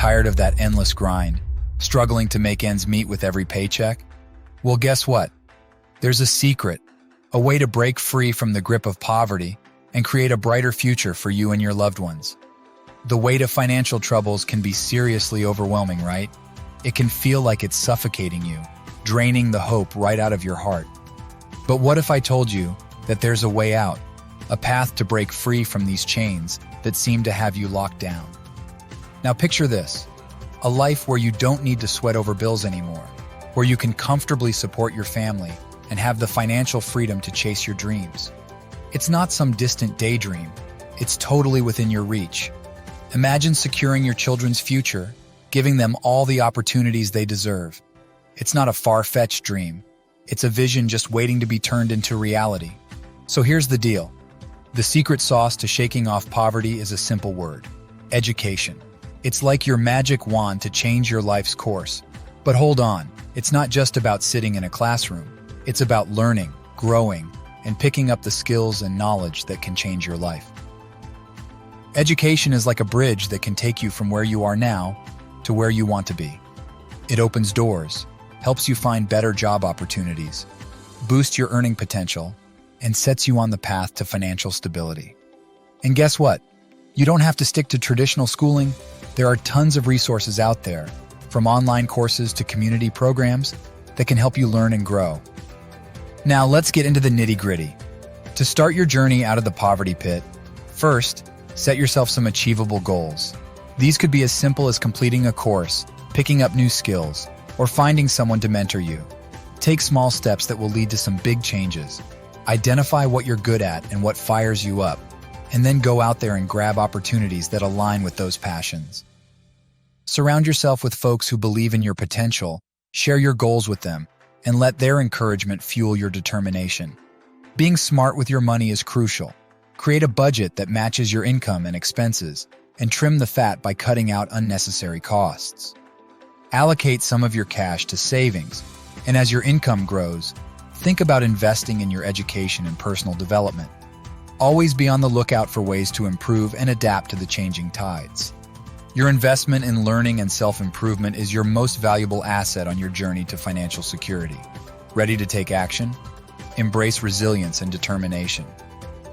Tired of that endless grind? Struggling to make ends meet with every paycheck? Well, guess what? There's a secret, a way to break free from the grip of poverty and create a brighter future for you and your loved ones. The weight of financial troubles can be seriously overwhelming, right? It can feel like it's suffocating you, draining the hope right out of your heart. But what if I told you that there's a way out, a path to break free from these chains that seem to have you locked down? Now picture this, a life where you don't need to sweat over bills anymore, where you can comfortably support your family and have the financial freedom to chase your dreams. It's not some distant daydream, it's totally within your reach. Imagine securing your children's future, giving them all the opportunities they deserve. It's not a far-fetched dream, it's a vision just waiting to be turned into reality. So here's the deal. The secret sauce to shaking off poverty is a simple word: education. It's like your magic wand to change your life's course. But hold on, it's not just about sitting in a classroom. It's about learning, growing, and picking up the skills and knowledge that can change your life. Education is like a bridge that can take you from where you are now to where you want to be. It opens doors, helps you find better job opportunities, boosts your earning potential, and sets you on the path to financial stability. And guess what? You don't have to stick to traditional schooling. There are tons of resources out there, from online courses to community programs, that can help you learn and grow. Now let's get into the nitty-gritty. To start your journey out of the poverty pit, first, set yourself some achievable goals. These could be as simple as completing a course, picking up new skills, or finding someone to mentor you. Take small steps that will lead to some big changes. Identify what you're good at and what fires you up, and then go out there and grab opportunities that align with those passions. Surround yourself with folks who believe in your potential, share your goals with them, and let their encouragement fuel your determination. Being smart with your money is crucial. Create a budget that matches your income and expenses, and trim the fat by cutting out unnecessary costs. Allocate some of your cash to savings, and as your income grows, think about investing in your education and personal development. Always be on the lookout for ways to improve and adapt to the changing tides. Your investment in learning and self-improvement is your most valuable asset on your journey to financial security. Ready to take action? Embrace resilience and determination.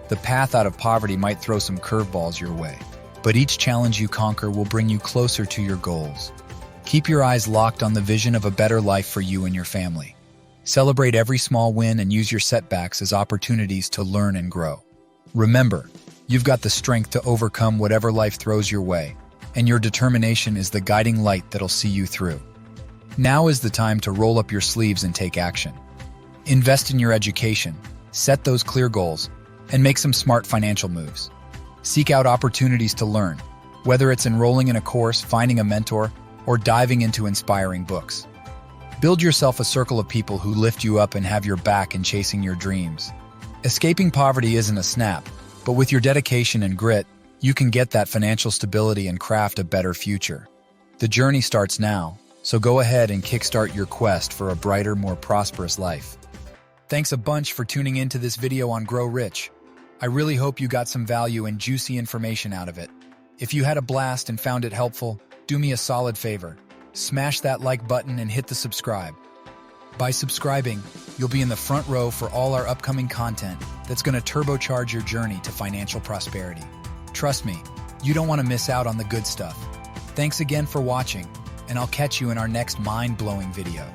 The path out of poverty might throw some curveballs your way, but each challenge you conquer will bring you closer to your goals. Keep your eyes locked on the vision of a better life for you and your family. Celebrate every small win and use your setbacks as opportunities to learn and grow. Remember, you've got the strength to overcome whatever life throws your way, and your determination is the guiding light that'll see you through. Now is the time to roll up your sleeves and take action. Invest in your education, set those clear goals, and make some smart financial moves. Seek out opportunities to learn, whether it's enrolling in a course, finding a mentor, or diving into inspiring books. Build yourself a circle of people who lift you up and have your back in chasing your dreams. Escaping poverty isn't a snap, but with your dedication and grit, you can get that financial stability and craft a better future. The journey starts now, so go ahead and kickstart your quest for a brighter, more prosperous life. Thanks a bunch for tuning into this video on Grow Rich. I really hope you got some value and juicy information out of it. If you had a blast and found it helpful, do me a solid favor. Smash that like button and hit the subscribe. By subscribing, you'll be in the front row for all our upcoming content that's going to turbocharge your journey to financial prosperity. Trust me, you don't want to miss out on the good stuff. Thanks again for watching, and I'll catch you in our next mind-blowing video.